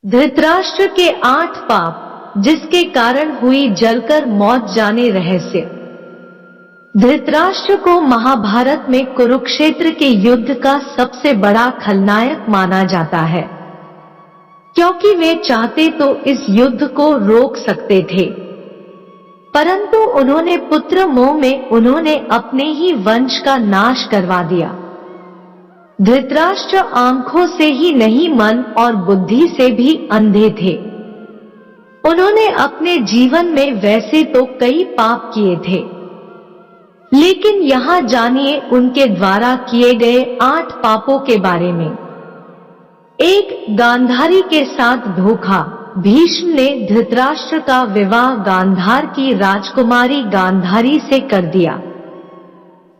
धृतराष्ट्र के 8 पाप, जिसके कारण हुई जलकर मौत जाने रहस्य। धृतराष्ट्र को महाभारत में कुरुक्षेत्र के युद्ध का सबसे बड़ा खलनायक माना जाता है, क्योंकि वे चाहते तो इस युद्ध को रोक सकते थे, परंतु उन्होंने पुत्र मोह में उन्होंने अपने ही वंश का नाश करवा दिया। धृतराष्ट्र आंखों से ही नहीं मन और बुद्धि से भी अंधे थे। उन्होंने अपने जीवन में वैसे तो कई पाप किए थे, लेकिन यहाँ जानिए उनके द्वारा किए गए 8 पापों के बारे में। 1. गांधारी के साथ धोखा। भीष्म ने धृतराष्ट्र का विवाह गांधार की राजकुमारी गांधारी से कर दिया।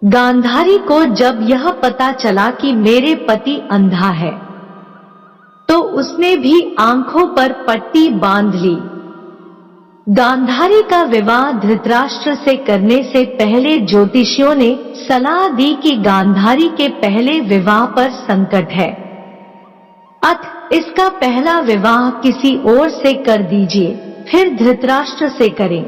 गांधारी को जब यह पता चला कि मेरे पति अंधा है, तो उसने भी आंखों पर पट्टी बांध ली। गांधारी का विवाह धृतराष्ट्र से करने से पहले ज्योतिषियों ने सलाह दी कि गांधारी के पहले विवाह पर संकट है, अतः इसका पहला विवाह किसी और से कर दीजिए, फिर धृतराष्ट्र से करें।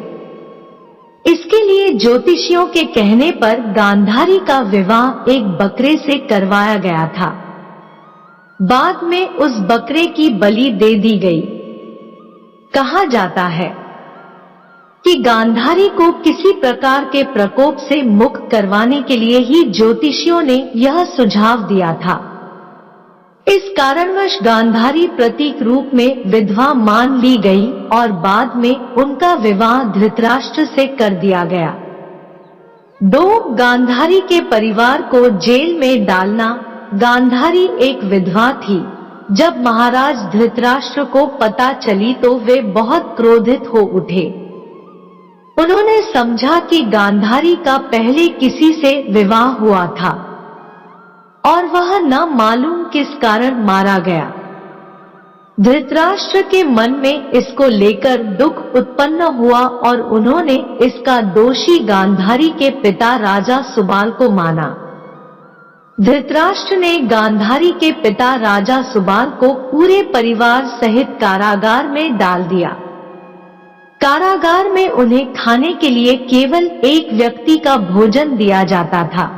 इसके लिए ज्योतिषियों के कहने पर गांधारी का विवाह एक बकरे से करवाया गया था। बाद में उस बकरे की बलि दे दी गई। कहा जाता है कि गांधारी को किसी प्रकार के प्रकोप से मुक्त करवाने के लिए ही ज्योतिषियों ने यह सुझाव दिया था। इस कारणवश गांधारी प्रतीक रूप में विधवा मान ली गई और बाद में उनका विवाह धृतराष्ट्र से कर दिया गया। 2. गांधारी के परिवार को जेल में डालना। गांधारी एक विधवा थी। जब महाराज धृतराष्ट्र को पता चली तो वे बहुत क्रोधित हो उठे। उन्होंने समझा कि गांधारी का पहले किसी से विवाह हुआ था और वह न मालूम किस कारण मारा गया। धृतराष्ट्र के मन में इसको लेकर दुख उत्पन्न हुआ और उन्होंने इसका दोषी गांधारी के पिता राजा सुबाल को माना। धृतराष्ट्र ने गांधारी के पिता राजा सुबाल को पूरे परिवार सहित कारागार में डाल दिया। कारागार में उन्हें खाने के लिए केवल एक व्यक्ति का भोजन दिया जाता था।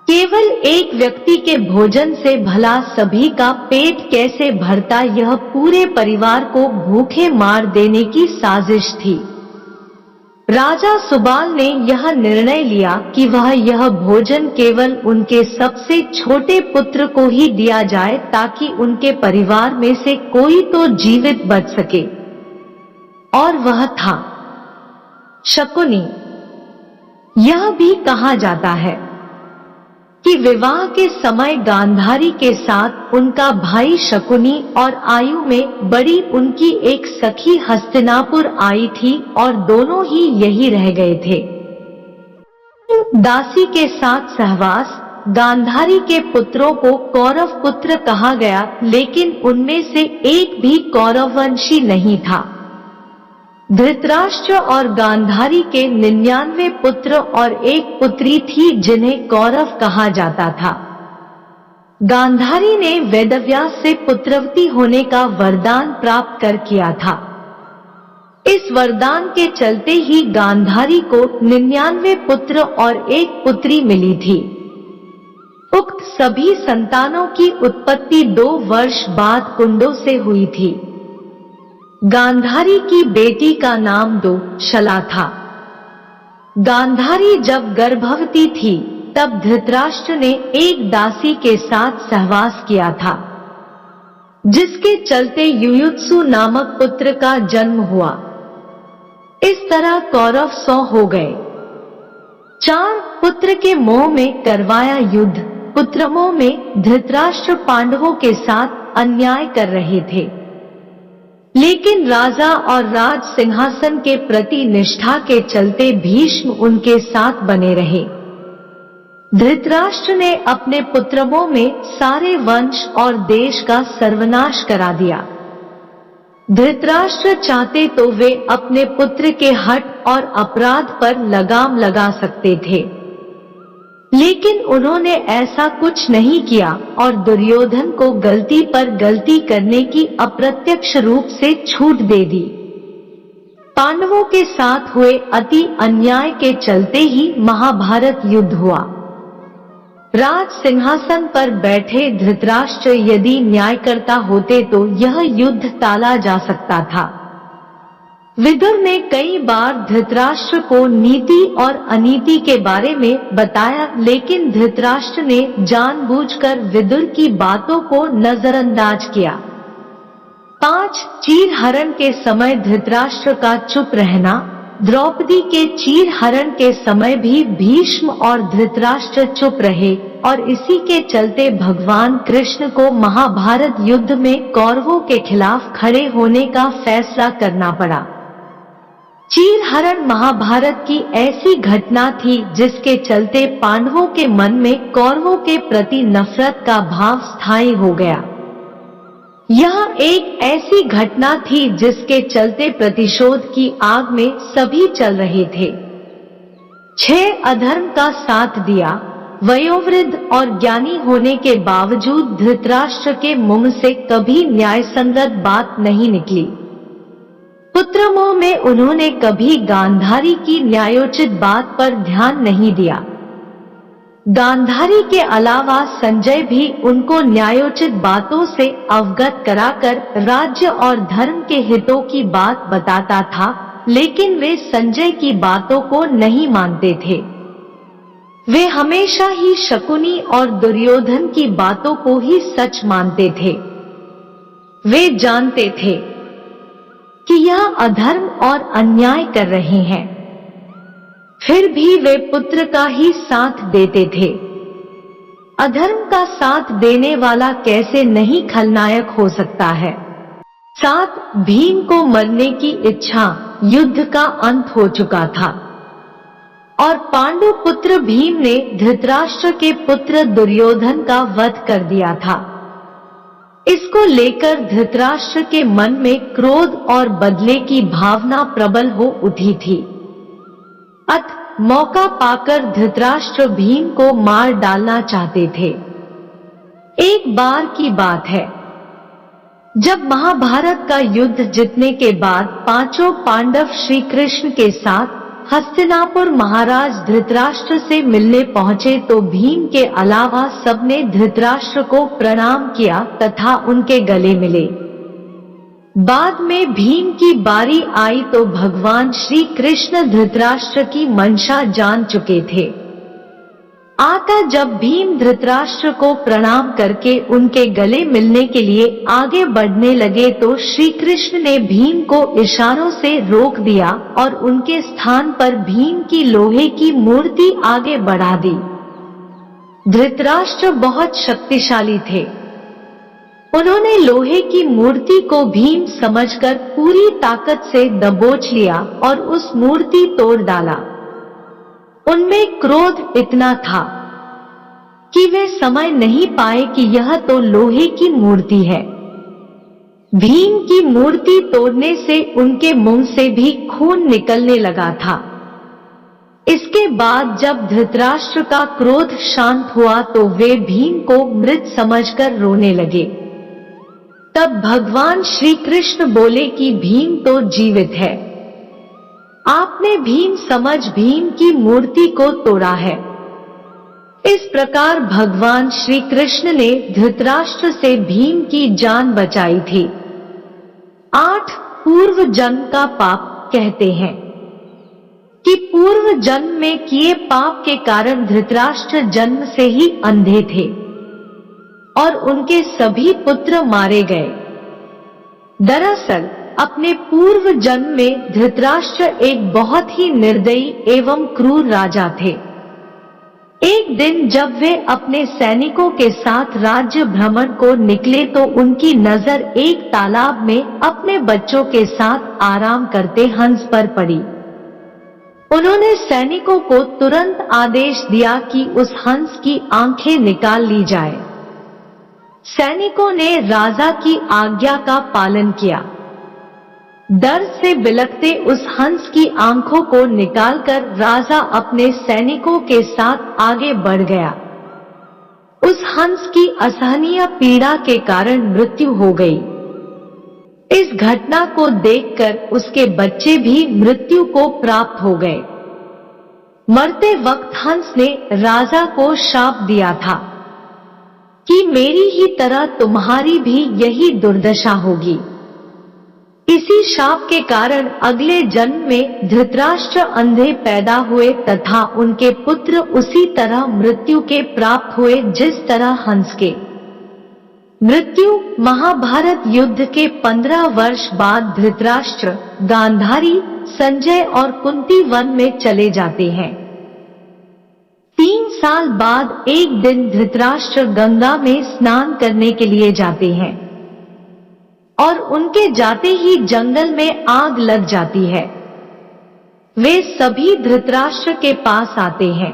केवल एक व्यक्ति के भोजन से भला सभी का पेट कैसे भरता, यह पूरे परिवार को भूखे मार देने की साजिश थी। राजा सुबाल ने यह निर्णय लिया कि वह यह भोजन केवल उनके सबसे छोटे पुत्र को ही दिया जाए, ताकि उनके परिवार में से कोई तो जीवित बच सके, और वह था शकुनी। यह भी कहा जाता है कि विवाह के समय गांधारी के साथ उनका भाई शकुनी और आयु में बड़ी उनकी एक सखी हस्तिनापुर आई थी और दोनों ही यही रह गए थे। दासी के साथ सहवास। गांधारी के पुत्रों को कौरव पुत्र कहा गया, लेकिन उनमें से एक भी कौरववंशी नहीं था। धृतराष्ट्र और गांधारी के 99 पुत्र और एक पुत्री थी जिन्हें कौरव कहा जाता था। गांधारी ने वेदव्यास से पुत्रवती होने का वरदान प्राप्त कर किया था। इस वरदान के चलते ही गांधारी को 99 पुत्र और एक पुत्री मिली थी। उक्त सभी संतानों की उत्पत्ति 2 वर्ष बाद कुंडों से हुई थी। गांधारी की बेटी का नाम दुःशला था। गांधारी जब गर्भवती थी तब धृतराष्ट्र ने एक दासी के साथ सहवास किया था, जिसके चलते युयुत्सु नामक पुत्र का जन्म हुआ। इस तरह कौरव 100 हो गए। 4. पुत्र के मोह में करवाया युद्ध। पुत्रमोह में धृतराष्ट्र पांडवों के साथ अन्याय कर रहे थे, लेकिन राजा और राज सिंहासन के प्रति निष्ठा के चलते भीष्म उनके साथ बने रहे। धृतराष्ट्र ने अपने पुत्रमों में सारे वंश और देश का सर्वनाश करा दिया। धृतराष्ट्र चाहते तो वे अपने पुत्र के हठ और अपराध पर लगाम लगा सकते थे, लेकिन उन्होंने ऐसा कुछ नहीं किया और दुर्योधन को गलती पर गलती करने की अप्रत्यक्ष रूप से छूट दे दी। पांडवों के साथ हुए अति अन्याय के चलते ही महाभारत युद्ध हुआ। राज सिंहासन पर बैठे धृतराष्ट्र यदि न्यायकर्ता होते तो यह युद्ध टाला जा सकता था। विदुर ने कई बार धृतराष्ट्र को नीति और अनीति के बारे में बताया, लेकिन धृतराष्ट्र ने जानबूझकर विदुर की बातों को नजरअंदाज किया। 5 चीरहरण के समय धृतराष्ट्र का चुप रहना, द्रौपदी के चीरहरण के समय भी भीष्म और धृतराष्ट्र चुप रहे और इसी के चलते भगवान कृष्ण को महाभारत युद्ध में कौरवों के खिलाफ खड़े होने का फैसला करना पड़ा। चीरहरण महाभारत की ऐसी घटना थी जिसके चलते पांडवों के मन में कौरवों के प्रति नफरत का भाव स्थायी हो गया। यह एक ऐसी घटना थी जिसके चलते प्रतिशोध की आग में सभी चल रहे थे। 6 अधर्म का साथ दिया। वयोवृद्ध और ज्ञानी होने के बावजूद धृतराष्ट्र के मुंह से कभी न्यायसंगत बात नहीं निकली। पुत्रमोह में उन्होंने कभी गांधारी की न्यायोचित बात पर ध्यान नहीं दिया। गांधारी के अलावा संजय भी उनको न्यायोचित बातों से अवगत कराकर राज्य और धर्म के हितों की बात बताता था, लेकिन वे संजय की बातों को नहीं मानते थे। वे हमेशा ही शकुनी और दुर्योधन की बातों को ही सच मानते थे। वे जानते थे कि यह अधर्म और अन्याय कर रहे हैं, फिर भी वे पुत्र का ही साथ देते थे। अधर्म का साथ देने वाला कैसे नहीं खलनायक हो सकता है। 7 भीम को मरने की इच्छा, युद्ध का अंत हो चुका था और पांडु पुत्र भीम ने धृतराष्ट्र के पुत्र दुर्योधन का वध कर दिया था। इसको लेकर धृतराष्ट्र के मन में क्रोध और बदले की भावना प्रबल हो उठी थी। अतः मौका पाकर धृतराष्ट्र भीम को मार डालना चाहते थे। एक बार की बात है, जब महाभारत का युद्ध जीतने के बाद 5 पांडव श्री कृष्ण के साथ हस्तिनापुर महाराज धृतराष्ट्र से मिलने पहुंचे तो भीम के अलावा सबने धृतराष्ट्र को प्रणाम किया तथा उनके गले मिले। बाद में भीम की बारी आई तो भगवान श्री कृष्ण धृतराष्ट्र की मंशा जान चुके थे। आता जब भीम धृतराष्ट्र को प्रणाम करके उनके गले मिलने के लिए आगे बढ़ने लगे तो श्री कृष्ण ने भीम को इशारों से रोक दिया और उनके स्थान पर भीम की लोहे की मूर्ति आगे बढ़ा दी। धृतराष्ट्र बहुत शक्तिशाली थे। उन्होंने लोहे की मूर्ति को भीम समझकर पूरी ताकत से दबोच लिया और उस मूर्ति तोड़ डाला। उनमें क्रोध इतना था कि वे समझ नहीं पाए कि यह तो लोहे की मूर्ति है। भीम की मूर्ति तोड़ने से उनके मुंह से भी खून निकलने लगा था। इसके बाद जब धृतराष्ट्र का क्रोध शांत हुआ तो वे भीम को मृत समझकर रोने लगे। तब भगवान श्री कृष्ण बोले कि भीम तो जीवित है। आपने भीम समझ भीम की मूर्ति को तोड़ा है। इस प्रकार भगवान श्री कृष्ण ने धृतराष्ट्र से भीम की जान बचाई थी। 8 पूर्व जन्म का पाप कहते हैं कि पूर्व जन्म में किए पाप के कारण धृतराष्ट्र जन्म से ही अंधे थे और उनके सभी पुत्र मारे गए। दरअसल अपने पूर्व जन्म में धृतराष्ट्र एक बहुत ही निर्दयी एवं क्रूर राजा थे। एक दिन जब वे अपने सैनिकों के साथ राज्य भ्रमण को निकले तो उनकी नजर एक तालाब में अपने बच्चों के साथ आराम करते हंस पर पड़ी। उन्होंने सैनिकों को तुरंत आदेश दिया कि उस हंस की आंखें निकाल ली जाए। सैनिकों ने राजा की आज्ञा का पालन किया। डर से बिलखते उस हंस की आंखों को निकालकर राजा अपने सैनिकों के साथ आगे बढ़ गया। उस हंस की असहनीय पीड़ा के कारण मृत्यु हो गई। इस घटना को देखकर उसके बच्चे भी मृत्यु को प्राप्त हो गए। मरते वक्त हंस ने राजा को शाप दिया था कि मेरी ही तरह तुम्हारी भी यही दुर्दशा होगी। इसी शाप के कारण अगले जन्म में धृतराष्ट्र अंधे पैदा हुए तथा उनके पुत्र उसी तरह मृत्यु के प्राप्त हुए जिस तरह हंस के मृत्यु। महाभारत युद्ध के 15 वर्ष बाद धृतराष्ट्र, गांधारी, संजय और कुंती वन में चले जाते हैं। 3 साल बाद एक दिन धृतराष्ट्र गंगा में स्नान करने के लिए जाते हैं और उनके जाते ही जंगल में आग लग जाती है। वे सभी धृतराष्ट्र के पास आते हैं।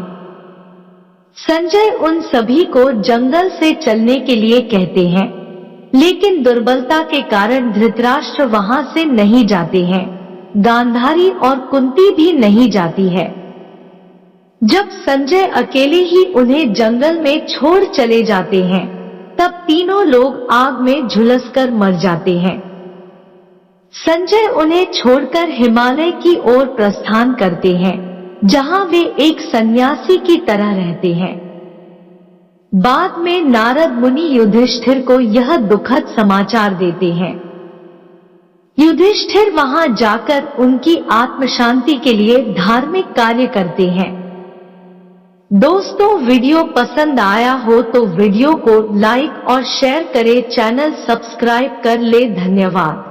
संजय उन सभी को जंगल से चलने के लिए कहते हैं, लेकिन दुर्बलता के कारण धृतराष्ट्र वहां से नहीं जाते हैं। गांधारी और कुंती भी नहीं जाती है। जब संजय अकेले ही उन्हें जंगल में छोड़ चले जाते हैं, तब तीनों लोग आग में झुलसकर मर जाते हैं। संजय उन्हें छोड़कर हिमालय की ओर प्रस्थान करते हैं, जहां वे एक सन्यासी की तरह रहते हैं। बाद में नारद मुनि युधिष्ठिर को यह दुखद समाचार देते हैं। युधिष्ठिर वहां जाकर उनकी आत्म शांति के लिए धार्मिक कार्य करते हैं। दोस्तों, वीडियो पसंद आया हो तो वीडियो को लाइक और शेयर करें, चैनल सब्सक्राइब कर ले। धन्यवाद।